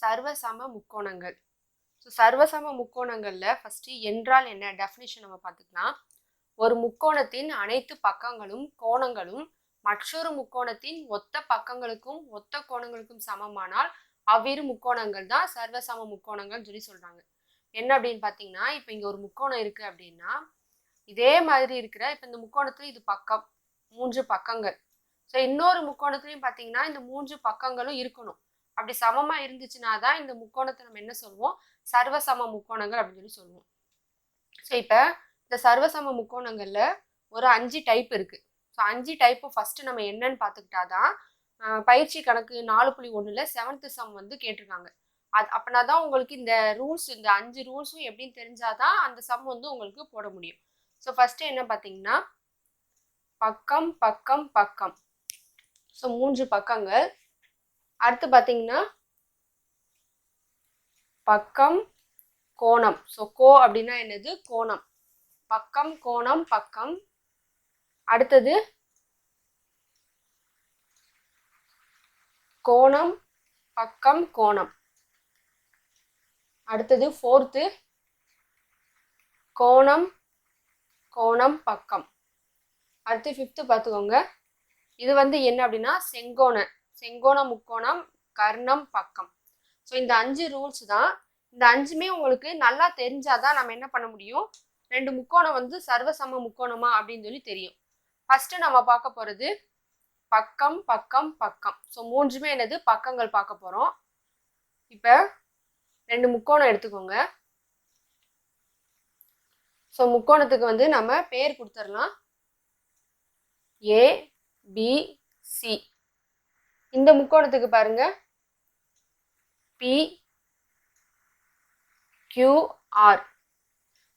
சர்வசம முக்கோணங்கள். So சர்வசம முக்கோணங்கள்ல first என்றால் என்ன டெஃபினிஷன் நம்ம பார்த்துக்கலாம். ஒரு முக்கோணத்தின் அனைத்து பக்கங்களும் கோணங்களும் மற்றொரு முக்கோணத்தின் ஒத்த பக்கங்களுக்கும் ஒத்த கோணங்களுக்கும் சமமானால் அவ்விரு முக்கோணங்கள் தான் சர்வசம முக்கோணங்கள் சொல்லி சொல்றாங்க. என்ன அப்படின்னு பார்த்தீங்கன்னா, இப்போ இங்க ஒரு முக்கோணம் இருக்கு அப்படின்னா இதே மாதிரி இருக்கிற இப்போ இந்த முக்கோணத்துல இது பக்கம் 3 பக்கங்கள். ஸோ இன்னொரு முக்கோணத்துலையும் பார்த்தீங்கன்னா இந்த 3 பக்கங்களும் இருக்கணும். அப்படி சமமா இருந்துச்சுன்னா தான் இந்த முக்கோணத்தை நம்ம என்ன சொல்லுவோம், சர்வசம முக்கோணங்கள் அப்படின்னு சொல்லி சொல்லுவோம். ஸோ இப்போ இந்த சர்வசம முக்கோணங்கள்ல ஒரு 5 டைப் இருக்கு. ஸோ 5 டைப்பும் ஃபர்ஸ்ட் நம்ம என்னன்னு பார்த்துக்கிட்டாதான் பயிற்சி கணக்கு 4.1ல 7th சம் வந்து கேட்டிருக்காங்க. அப்படின்னா தான் உங்களுக்கு இந்த ரூல்ஸ், இந்த 5 ரூல்ஸும் எப்படின்னு தெரிஞ்சாதான் அந்த சம் வந்து உங்களுக்கு போட முடியும். ஸோ ஃபர்ஸ்ட் என்ன பார்த்தீங்கன்னா, பக்கம் பக்கம் பக்கம். ஸோ 3 பக்கங்கள். அடுத்து பார்த்தீங்கன்னா பக்கம் கோணம். ஸோ கோ அப்படின்னா என்னது, கோணம். பக்கம் கோணம் பக்கம். அடுத்தது கோணம் பக்கம் கோணம். அடுத்தது 4th கோணம் கோணம் பக்கம். அடுத்து 5th பார்த்துக்கோங்க. இது வந்து என்ன அப்படின்னா செங்கோண முக்கோணம் கர்ணம் பக்கம். ஸோ இந்த 5 ரூல்ஸ் தான். இந்த 5மே உங்களுக்கு நல்லா தெரிஞ்சாதான் நம்ம என்ன பண்ண முடியும், 2 முக்கோணம் வந்து சர்வசம முக்கோணமா அப்படின்னு சொல்லி தெரியும். ஃபர்ஸ்ட் நம்ம பார்க்க போறது பக்கம் பக்கம் பக்கம். ஸோ 3மே என்னது, பக்கங்கள் பார்க்க போறோம். இப்ப 2 முக்கோணம் எடுத்துக்கோங்க. ஸோ முக்கோணத்துக்கு வந்து நம்ம பேர் கொடுத்துடலாம், ஏ பி சி. இந்த முக்கோணத்துக்கு பாருங்க பி கியூ ஆர்.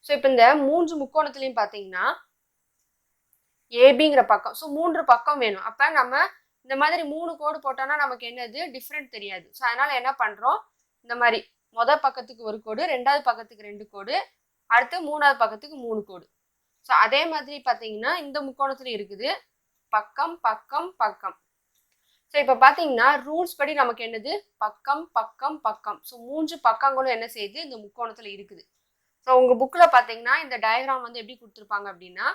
ஸோ இப்போ இந்த 3 முக்கோணத்துலையும் பார்த்தீங்கன்னா ஏபிங்கிற பக்கம். ஸோ 3 பக்கம் வேணும். அப்போ நம்ம இந்த மாதிரி 3 கோடு போட்டோம்னா நமக்கு என்னது டிஃப்ரெண்ட் தெரியாது. ஸோ அதனால என்ன பண்ணுறோம், இந்த மாதிரி மொதல் பக்கத்துக்கு ஒரு கோடு, 2வது பக்கத்துக்கு 2 கோடு, அடுத்து 3வது பக்கத்துக்கு 3 கோடு. ஸோ அதே மாதிரி பார்த்தீங்கன்னா இந்த முக்கோணத்துல இருக்குது பக்கம் பக்கம் பக்கம். ஸோ இப்போ பார்த்தீங்கன்னா ரூல்ஸ் படி நமக்கு என்னது, பக்கம் பக்கம் பக்கம். ஸோ 3 பக்கங்களும் என்ன செய்யுது, இந்த முக்கோணத்துல இருக்குது. ஸோ உங்கள் புக்கில் பார்த்தீங்கன்னா இந்த டயக்ராம் வந்து எப்படி கொடுத்துருப்பாங்க அப்படின்னா,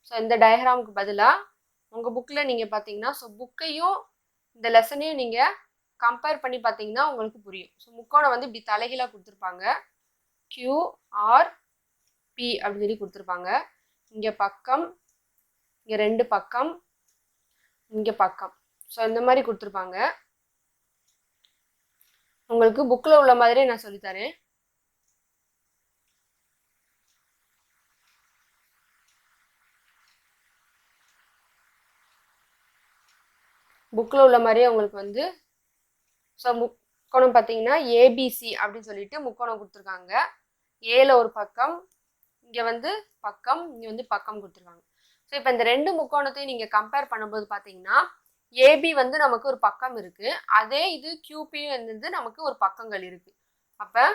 ஸோ இந்த டயக்ராமுக்கு பதிலாக உங்கள் புக்கில் நீங்கள் பார்த்தீங்கன்னா, ஸோ புக்கையும் இந்த லெசனையும் நீங்கள் கம்பேர் பண்ணி பார்த்தீங்கன்னா உங்களுக்கு புரியும். ஸோ முக்கோணம் வந்து இப்படி தலைகீழாக கொடுத்துருப்பாங்க, கியூஆர் பி அப்படின்னு சொல்லி கொடுத்துருப்பாங்க. இங்கே பக்கம், இங்கே 2 பக்கம், இங்கே பக்கம். ஸோ இந்த மாதிரி கொடுத்துருப்பாங்க. உங்களுக்கு புக்கில் உள்ள மாதிரியே நான் சொல்லித்தரேன். புக்கில் உள்ள மாதிரியே உங்களுக்கு வந்து ஸோ முக்கோணம் பார்த்தீங்கன்னா ஏபிசி அப்படின்னு சொல்லிட்டு முக்கோணம் கொடுத்துருக்காங்க. ஏல ஒரு பக்கம், இங்கே வந்து பக்கம், இங்கே வந்து பக்கம் கொடுத்துருக்காங்க. ஸோ இப்போ இந்த 2 முக்கோணத்தையும் நீங்கள் கம்பேர் பண்ணும்போது பார்த்தீங்கன்னா ஏபி வந்து நமக்கு ஒரு பக்கம் இருக்கு, அதே இது கியூபி வந்து நமக்கு ஒரு பக்கங்கள் இருக்கு. அப்போ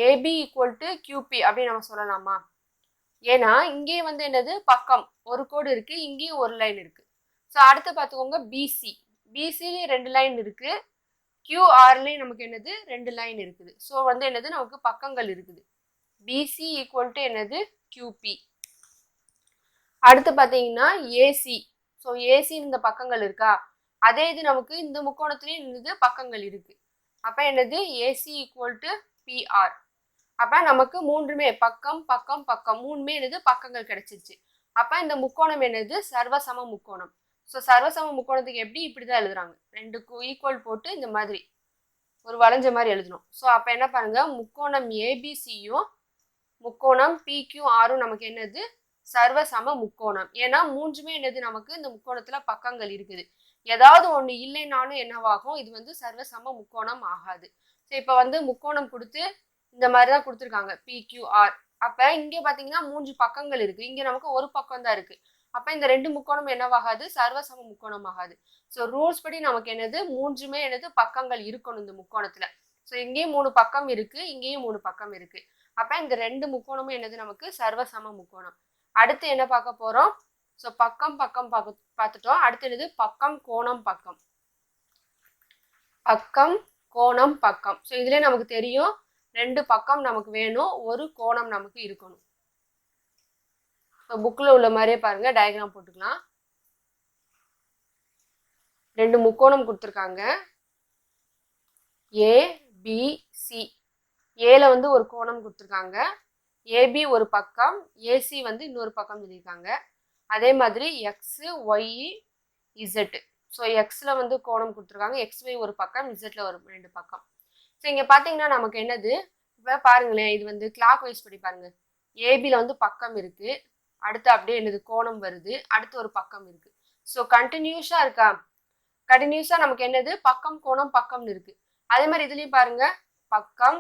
ஏபி ஈக்குவல் டு கியூபி அப்படின்னு நம்ம சொல்லலாமா? ஏன்னா இங்கேயும் வந்து என்னது, பக்கம் ஒரு கோடு இருக்கு, இங்கேயும் ஒரு லைன் இருக்கு. ஸோ அடுத்து பார்த்துக்கோங்க பிசி. பிசிலையும் 2 லைன் இருக்கு, கியூஆர்லையும் நமக்கு என்னது 2 லைன் இருக்குது. ஸோ வந்து என்னது, நமக்கு பக்கங்கள் இருக்குது. பிசி ஈக்குவல் டு என்னது, கியூபி. அடுத்து பார்த்தீங்கன்னா ஏசி. ஸோ ஏசி இந்த பக்கங்கள் இருக்கா, அதே இது நமக்கு இந்த முக்கோணத்துலேயும் என்னது பக்கங்கள் இருக்கு. அப்போ என்னது, ஏசி ஈக்குவல் டு பிஆர். அப்போ நமக்கு 3மே பக்கம் பக்கம் பக்கம் 3மே என்னது பக்கங்கள் கிடைச்சிருச்சு. அப்போ இந்த முக்கோணம் என்னது, சர்வசம முக்கோணம். ஸோ சர்வசம முக்கோணத்துக்கு எப்படி, இப்படி தான் எழுதுறாங்க, 2க்கும் ஈக்குவல் போட்டு இந்த மாதிரி ஒரு வளைஞ்ச மாதிரி எழுதணும். ஸோ அப்போ என்ன பாருங்க, முக்கோணம் ஏபிசியும் முக்கோணம் பிக்யூஆரும் நமக்கு என்னது, சர்வசம முக்கோணம். ஏன்னா 3மே என்னது, நமக்கு இந்த முக்கோணத்துல பக்கங்கள் இருக்குது. ஏதாவது ஒன்று இல்லைனாலும் என்னவாகும், இது வந்து சர்வசம முக்கோணம் ஆகாது. ஸோ இப்போ வந்து முக்கோணம் கொடுத்து இந்த மாதிரி தான் கொடுத்துருக்காங்க பிக்யூஆர். அப்போ இங்கே பார்த்தீங்கன்னா 3 பக்கங்கள் இருக்கு, இங்கே நமக்கு ஒரு பக்கம் தான் இருக்கு. அப்போ இந்த 2 முக்கோணம் என்னவாகாது, சர்வசம முக்கோணம் ஆகாது. ஸோ ரூல்ஸ் படி நமக்கு என்னது, 3மே என்னது பக்கங்கள் இருக்கணும் இந்த முக்கோணத்துல. ஸோ இங்கேயும் 3 பக்கம் இருக்கு, இங்கேயும் 3 பக்கம் இருக்கு. அப்போ இந்த 2 முக்கோணமும் என்னது, நமக்கு சர்வசம முக்கோணம். அடுத்து என்ன பார்க்க போறோம், ஸோ பக்கம் பக்கம் பார்த்துட்டோம். அடுத்து என்னது, பக்கம் கோணம் பக்கம். பக்கம் கோணம் பக்கம். ஸோ இதுலேயே நமக்கு தெரியும் 2 பக்கம் நமக்கு வேணும், ஒரு கோணம் நமக்கு இருக்கணும். ஸோ புக்கில் உள்ள மாதிரியே பாருங்க, டயக்ராம் போட்டுக்கலாம். 2 முக்கோணம் கொடுத்துருக்காங்க, ஏபிசி. ஏல வந்து ஒரு கோணம் கொடுத்துருக்காங்க, ஏபி ஒரு பக்கம், ஏசி வந்து இன்னொரு பக்கம் சொல்லியிருக்காங்க. அதே மாதிரி எக்ஸ் ஒய் இசட். ஸோ எக்ஸில் வந்து கோணம் கொடுத்துருக்காங்க, எக்ஸ்ஒய் ஒரு பக்கம், இசட்டில் ஒரு 2 பக்கம். ஸோ இங்கே பார்த்தீங்கன்னா நமக்கு என்னது, இப்போ பாருங்களேன், இது வந்து கிளாக் வைஸ் படி பாருங்க. ஏபியில் வந்து பக்கம் இருக்குது, அடுத்து அப்படியே என்னது கோணம் வருது, அடுத்து ஒரு பக்கம் இருக்குது. ஸோ கண்டினியூஸாக இருக்கா, கண்டினியூஸாக நமக்கு என்னது பக்கம் கோணம் பக்கம்னு இருக்குது. அதே மாதிரி இதுலேயும் பாருங்க, பக்கம்,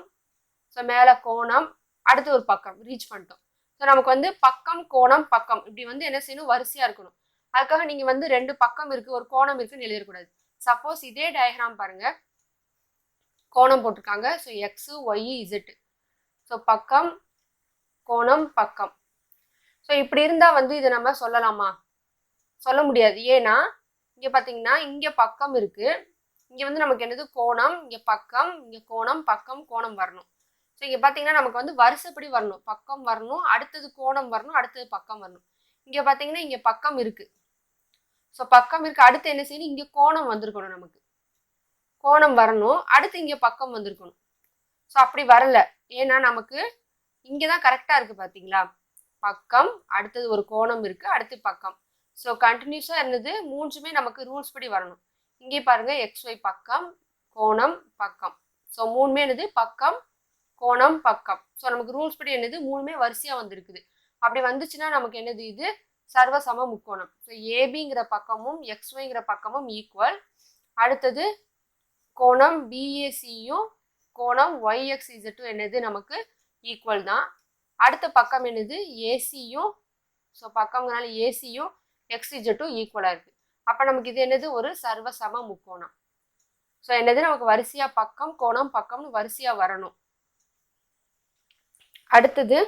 ஸோ மேலே கோணம், அடுத்து ஒரு பக்கம் ரீச் பண்ணிட்டோம். ஸோ நமக்கு வந்து பக்கம் கோணம் பக்கம் இப்படி வந்து என்ன செய்யணும், வரிசையாக இருக்கணும். அதுக்காக நீங்கள் வந்து 2 பக்கம் இருக்குது ஒரு கோணம் இருக்குன்னு எழுதிடக்கூடாது. சப்போஸ் இதே டயக்ராம் பாருங்க, கோணம் போட்டிருக்காங்க, so X Y Z, so பக்கம் கோணம் பக்கம். ஸோ இப்படி இருந்தால் வந்து இதை நம்ம சொல்லலாமா, சொல்ல முடியாது. ஏன்னா இங்கே பார்த்தீங்கன்னா இங்கே பக்கம் இருக்குது, இங்கே வந்து நமக்கு என்னது கோணம், இங்கே பக்கம், இங்கே கோணம் பக்கம் கோணம் வரணும். ஸோ இங்கே பார்த்தீங்கன்னா நமக்கு வந்து வரிசைப்படி வரணும், பக்கம் வரணும், அடுத்தது கோணம் வரணும், அடுத்தது பக்கம் வரணும். இங்கே பார்த்தீங்கன்னா இங்கே பக்கம் இருக்குது, ஸோ பக்கம் இருக்குது, அடுத்து என்ன செய்யணும், இங்கே கோணம் வந்திருக்கணும், நமக்கு கோணம் வரணும், அடுத்து இங்கே பக்கம் வந்திருக்கணும். ஸோ அப்படி வரல, ஏன்னா நமக்கு இங்கே தான் கரெக்டாக இருக்குது பார்த்தீங்களா, பக்கம் அடுத்தது ஒரு கோணம் இருக்குது, அடுத்து பக்கம். ஸோ கண்டினியூஸாக இருந்தது, மூன்றுமே நமக்கு ரூல்ஸ் படி வரணும். இங்கே பாருங்க, எக்ஸ்ஒய் பக்கம் கோணம் பக்கம், ஸோ மூணுமே என்னது பக்கம் கோணம் பக்கம். ஸோ நமக்கு ரூல்ஸ் படி என்னது மூணுமே வரிசையாக வந்திருக்குது. அப்படி வந்துச்சுன்னா நமக்கு என்னது, இது சர்வசம முக்கோணம். ஸோ ஏபிங்கிற பக்கமும் எக்ஸ்ஒய்ங்கிற பக்கமும் ஈக்குவல். அடுத்தது கோணம் பிஏசியும் கோணம் ஒய்எக்ஸ்இசட்டும் என்னது நமக்கு ஈக்குவல் தான். அடுத்த பக்கம் என்னது ஏசியும், ஸோ பக்கம்னால ஏசியும் எக்ஸ்இசட்டும் ஈக்குவலாக இருக்குது. அப்போ நமக்கு இது என்னது ஒரு சர்வசம முக்கோணம். ஸோ என்னது நமக்கு வரிசையாக பக்கம் கோணம் பக்கம்னு வரிசையாக வரணும். அடுத்தது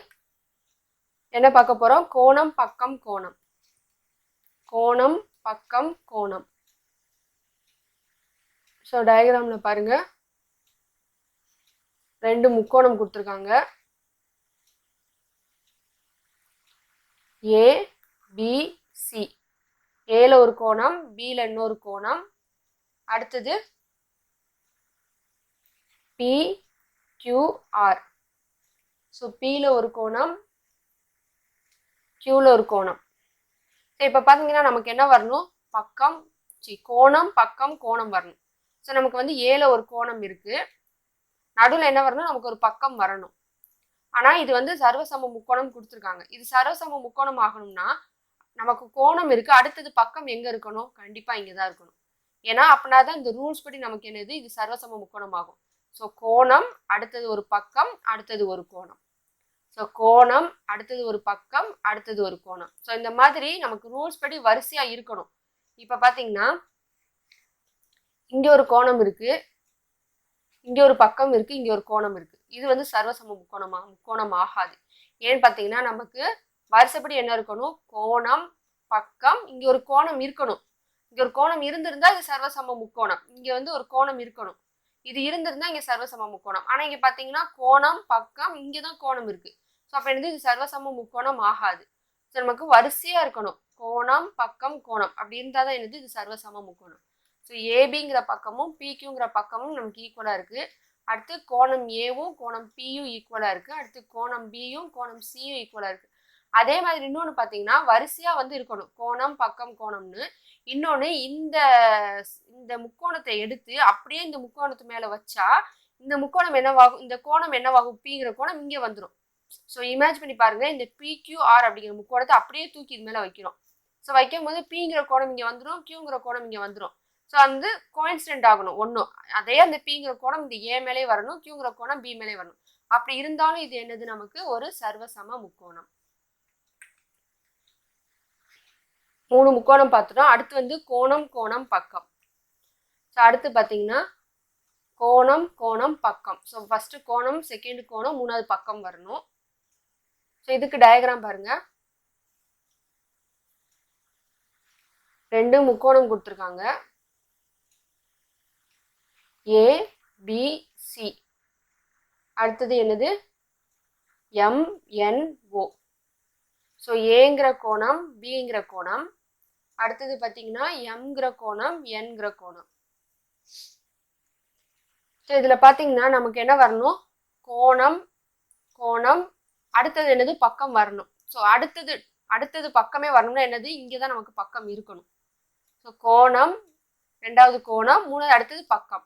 என்ன பார்க்க போகிறோம், கோணம் பக்கம் கோணம், கோணம் பக்கம் கோணம். ஸோ டயக்ராமில் பாருங்க, 2 முக்கோணம் கொடுத்துருக்காங்க, ஏபிசி. ஏல ஒரு கோணம், பியில் இன்னொரு கோணம், அடுத்தது பிக்யூஆர். ஸோ பியில் ஒரு கோணம், கியூவில் ஒரு கோணம். ஸோ இப்போ பார்த்தீங்கன்னா நமக்கு என்ன வரணும், பக்கம் கோணம் பக்கம் கோணம் வரணும். ஸோ நமக்கு வந்து ஏல ஒரு கோணம் இருக்குது, நடுவில் என்ன வரணும், நமக்கு ஒரு பக்கம் வரணும். ஆனால் இது வந்து சர்வசம முக்கோணம் கொடுத்துருக்காங்க. இது சர்வசம முக்கோணம் ஆகணும்னா நமக்கு கோணம் இருக்குது, அடுத்தது பக்கம் எங்கே இருக்கணும், கண்டிப்பாக இங்கே தான் இருக்கணும். ஏன்னா அப்படின்னா தான் இந்த ரூல்ஸ் படி நமக்கு என்னது, இது சர்வசம முக்கோணம் ஆகும். ஸோ கோணம் அடுத்தது ஒரு பக்கம் அடுத்தது ஒரு கோணம், ஸோ கோணம் அடுத்தது ஒரு பக்கம் அடுத்தது ஒரு கோணம். ஸோ இந்த மாதிரி நமக்கு ரூல்ஸ் படி வரிசையாக இருக்கணும். இப்போ பார்த்தீங்கன்னா இங்கே ஒரு கோணம் இருக்குது, இங்கே ஒரு பக்கம் இருக்குது, இங்கே ஒரு கோணம் இருக்குது. இது வந்து சர்வசம முக்கோணம் ஆகாது. ஏன்னு பார்த்தீங்கன்னா நமக்கு வரிசைப்படி என்ன இருக்கணும், கோணம் பக்கம், இங்கே ஒரு கோணம் இருக்கணும். இங்கே ஒரு கோணம் இருந்திருந்தா இது சர்வசம முக்கோணம், இங்கே வந்து ஒரு கோணம் இருக்கணும். இது இருந்திருந்தா இங்கே சர்வசம முக்கோணம். ஆனால் இங்கே பார்த்தீங்கன்னா கோணம் பக்கம், இங்கே தான் கோணம் இருக்குது. ஸோ அப்போ என்னது, இது சர்வசம முக்கோணம் ஆகாது. ஸோ நமக்கு வரிசையாக இருக்கணும், கோணம் பக்கம் கோணம், அப்படி இருந்தால் தான் என்னது, இது சர்வசம முக்கோணம். ஸோ ஏபிங்கிற பக்கமும் பிக்யூங்கிற பக்கமும் நமக்கு ஈக்குவலாக இருக்குது. அடுத்து கோணம் ஏவும் கோணம் பியும் ஈக்குவலாக இருக்குது. அடுத்து கோணம் பியும் கோணம் சியும் ஈக்குவலாக இருக்குது. அதே மாதிரி இன்னொன்று பார்த்தீங்கன்னா வரிசையாக வந்து இருக்கணும், கோணம் பக்கம் கோணம்னு. இன்னொன்று இந்த முக்கோணத்தை எடுத்து அப்படியே இந்த முக்கோணத்து மேலே வச்சா இந்த முக்கோணம் என்னவாகும், இந்த கோணம் என்னவாகும், பிங்கிற கோணம் இங்கே வந்துடும். ஸோ இமேஜ் பண்ணி பாருங்க, இந்த பிக்யூஆர் அப்படிங்கிற முக்கோணத்தை அப்படியே தூக்கி இது மேலே வைக்கிறோம். ஸோ வைக்கும் போது பிங்கிற கோணம் இங்கே வந்துடும், கியூங்கிற கோணம் இங்கே வந்துடும். ஸோ வந்து கோயின்சிடென்ட் ஆகணும் ஒன்றும், அதே அந்த பிங்கிற கோணம் இந்த ஏ மேலே வரணும், கியூங்கிற கோணம் பி மேலே வரணும். அப்படி இருந்தாலும் இது என்னது, நமக்கு ஒரு சர்வசம முக்கோணம். 3 முக்கோணம் பார்த்துட்டோம். அடுத்து வந்து கோணம் கோணம் பக்கம். ஸோ அடுத்து பார்த்தீங்கன்னா கோணம் கோணம் பக்கம். ஸோ ஃபர்ஸ்ட் கோணம், செகண்ட் கோணம், மூணாவது பக்கம் வரணும். ஸோ இதுக்கு டயக்ராம் பாருங்க, 2 முக்கோணம் கொடுத்துருக்காங்க, ஏ பிசி. அடுத்தது என்னது? எம்என்ஓ. ஸோ ஏங்கிற கோணம், பிங்கிற கோணம். அடுத்தது பார்த்தீங்கன்னா எம்ங்கிற கோணம், என்கிற கோணம். ஸோ இதில் பார்த்தீங்கன்னா நமக்கு என்ன வரணும்? கோணம், கோணம். அடுத்தது என்னது? பக்கம் வரணும். ஸோ அடுத்தது பக்கமே வரணும்னா என்னது? இங்கே தான் நமக்கு பக்கம் இருக்கணும். ஸோ கோணம், ரெண்டாவது கோணம், மூணாவது அடுத்தது பக்கம்.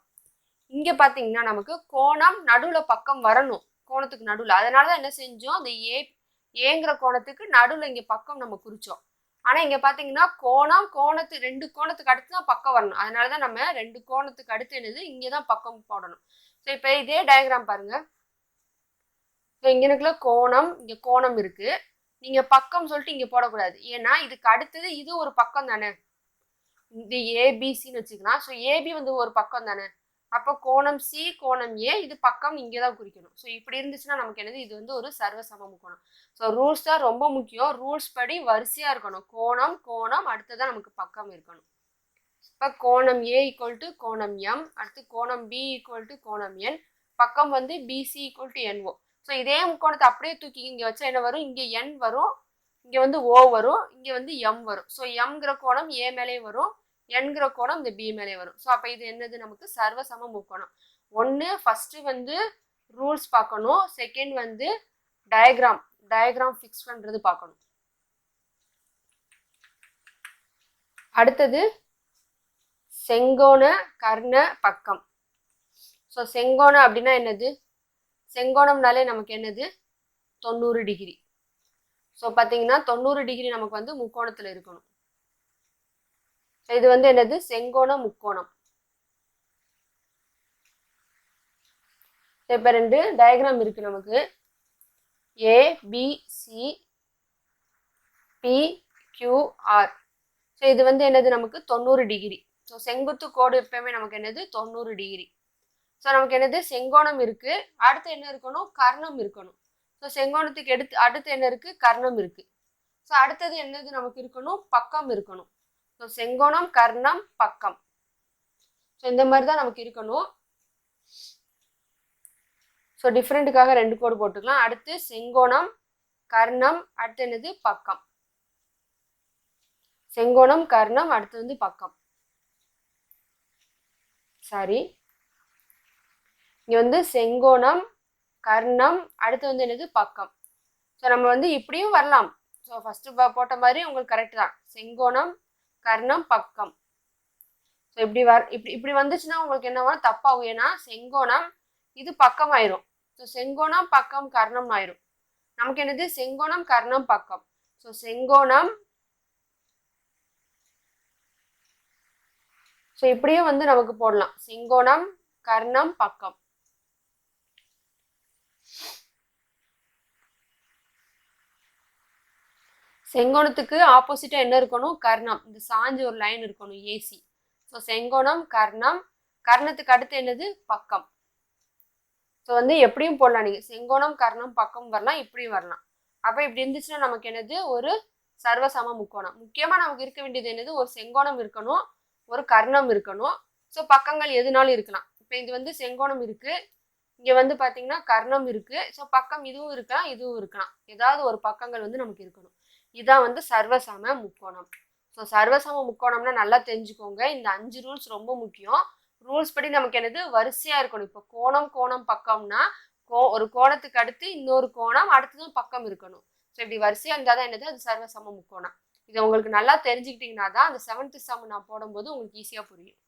இங்கே பார்த்தீங்கன்னா நமக்கு கோணம் நடுவில் பக்கம் வரணும், கோணத்துக்கு நடுவில். அதனால தான் என்ன செஞ்சோம்? அந்த ஏங்கிற கோணத்துக்கு நடுவில் இங்கே பக்கம் நம்ம குறிச்சோம். ஆனால் இங்கே பார்த்தீங்கன்னா ரெண்டு கோணத்துக்கு அடுத்து தான் பக்கம் வரணும். அதனால தான் நம்ம ரெண்டு கோணத்துக்கு அடுத்து என்னது? இங்கே தான் பக்கம் போடணும். ஸோ இப்போ இதே டயக்ராம் பாருங்க. ஸோ இங்கே இருக்குல்ல கோணம், இங்கே கோணம் இருக்கு. நீங்க பக்கம் சொல்லிட்டு இங்க போடக்கூடாது. ஏன்னா இதுக்கு அடுத்தது இது ஒரு பக்கம் தானே, இது ஏபிசின்னு வச்சுக்கலாம். ஸோ ஏபி வந்து ஒரு பக்கம் தானே, அப்போ கோணம் சி, கோணம் ஏ, இது பக்கம் இங்கே தான் குறிக்கணும். ஸோ இப்படி இருந்துச்சுன்னா நமக்கு என்னது? இது வந்து ஒரு சர்வசம முக்கோணம். ஸோ ரூல்ஸ் தான் ரொம்ப முக்கியம். ரூல்ஸ் படி வரிசையா இருக்கணும். கோணம், கோணம், அடுத்ததான் நமக்கு பக்கம் இருக்கணும். இப்போ கோணம் ஏ ஈக்குவல் டு கோணம் எம், அடுத்து கோணம் பி ஈக்குவல் டு கோணம் என், பக்கம் வந்து BC equal to NO. So இதே முக்கோணத்தை அப்படியே தூக்கி இங்கே வச்சா என்ன வரும்? இங்கே என் வரும், இங்கே வந்து ஓ வரும், இங்கே வந்து எம் வரும். ஸோ எம்ங்கிற கோணம் ஏ மேலே வரும், என்கிற கோணம் இந்த பி மேலே வரும். ஸோ அப்போ இது என்னது? நமக்கு சர்வசம முக்கோணம். ஒன்று ஃபர்ஸ்ட் வந்து ரூல்ஸ் பார்க்கணும், செகண்ட் வந்து டயக்ராம் ஃபிக்ஸ் பண்ணுறது பார்க்கணும். அடுத்தது செங்கோண கர்ண பக்கம். ஸோ செங்கோணம் அப்படின்னா என்னது? செங்கோணம்னாலே நமக்கு என்னது? 90 டிகிரி. ஸோ பார்த்தீங்கன்னா 90 டிகிரி நமக்கு வந்து முக்கோணத்தில் இருக்கணும். இது வந்து என்னது? செங்கோண முக்கோணம். இப்போ ரெண்டு டயக்ராம் இருக்கு நமக்கு, ஏபிசி பிக்யூஆர். ஸோ இது வந்து என்னது? நமக்கு 90 டிகிரி. ஸோ செங்குத்து கோடு எப்பவுமே நமக்கு என்னது? 90 டிகிரி. ஸோ நமக்கு என்னது? செங்கோணம் இருக்கு, அடுத்து என்ன இருக்கணும்? கர்ணம் இருக்கணும். ஸோ செங்கோணத்துக்கு அடுத்து என்ன இருக்கு? கர்ணம் இருக்கு. ஸோ அடுத்தது என்னது நமக்கு இருக்கணும்? பக்கம் இருக்கணும். ஸோ செங்கோணம், கர்ணம், பக்கம். ஸோ இந்த மாதிரி தான் நமக்கு இருக்கணும். ஸோ டிஃப்ரெண்ட்டுக்காக ரெண்டு கோடு போட்டுக்கலாம். அடுத்து செங்கோணம், கர்ணம், அடுத்து என்னது? பக்கம். செங்கோணம், கர்ணம், அடுத்து வந்து பக்கம். சாரி, இங்க வந்து செங்கோணம், கர்ணம், அடுத்து வந்து என்னது? பக்கம். ஸோ நம்ம வந்து இப்படியும் வரலாம். ஸோ ஃபர்ஸ்ட் போட்ட மாதிரி உங்களுக்கு கரெக்ட் தான். செங்கோணம், கர்ணம், பக்கம். ஸோ இப்படி வந்துச்சுன்னா உங்களுக்கு என்ன வரும்? தப்பாகும். ஏன்னா செங்கோணம் இது பக்கம் ஆயிரும். ஸோ செங்கோணம், பக்கம், கர்ணம் ஆயிரும். நமக்கு என்னது? செங்கோணம், கர்ணம், பக்கம். ஸோ செங்கோணம், ஸோ இப்படியும் வந்து நமக்கு போடலாம். செங்கோணம், கர்ணம், பக்கம். செங்கோணத்துக்கு ஆப்போசிட்டா என்ன இருக்கணும்? கர்ணம். இந்த சாஞ்சு ஒரு லைன் இருக்கணும், ஏசி. ஸோ செங்கோணம், கர்ணம், கர்ணத்துக்கு அடுத்து என்னது? பக்கம். ஸோ வந்து எப்படியும் போடலாம். நீங்க செங்கோணம், கர்ணம், பக்கம் வரலாம், இப்படியும் வரலாம். அப்போ இப்படி இருந்துச்சுன்னா நமக்கு என்னது? ஒரு சர்வசம முக்கோணம். முக்கியமா நமக்கு இருக்க வேண்டியது என்னது? ஒரு செங்கோணம் இருக்கணும், ஒரு கர்ணம் இருக்கணும். ஸோ பக்கங்கள் எதுனாலும் இருக்கலாம். இப்போ இது வந்து செங்கோணம் இருக்கு, இங்க வந்து பாத்தீங்கன்னா கர்ணம் இருக்கு. ஸோ பக்கம் இதுவும் இருக்கலாம், இதுவும் இருக்கலாம். ஏதாவது ஒரு பக்கங்கள் வந்து நமக்கு இருக்கணும். இதான் வந்து சர்வசம முக்கோணம். ஸோ சர்வசம முக்கோணம்னா நல்லா தெரிஞ்சுக்கோங்க. இந்த 5 ரூல்ஸ் ரொம்ப முக்கியம். ரூல்ஸ் படி நமக்கு என்னது? வரிசையா இருக்கணும். இப்போ கோணம் பக்கம்னா ஒரு கோணத்துக்கு அடுத்து இன்னொரு கோணம், அடுத்ததும் பக்கம் இருக்கணும். ஸோ இப்படி வரிசையா இருந்தாதான் என்னது? அது சர்வசம முக்கோணம். இதை உங்களுக்கு நல்லா தெரிஞ்சுக்கிட்டீங்கன்னா தான் அந்த 7th சம் நான் போடும்போது உங்களுக்கு ஈஸியா புரியும்.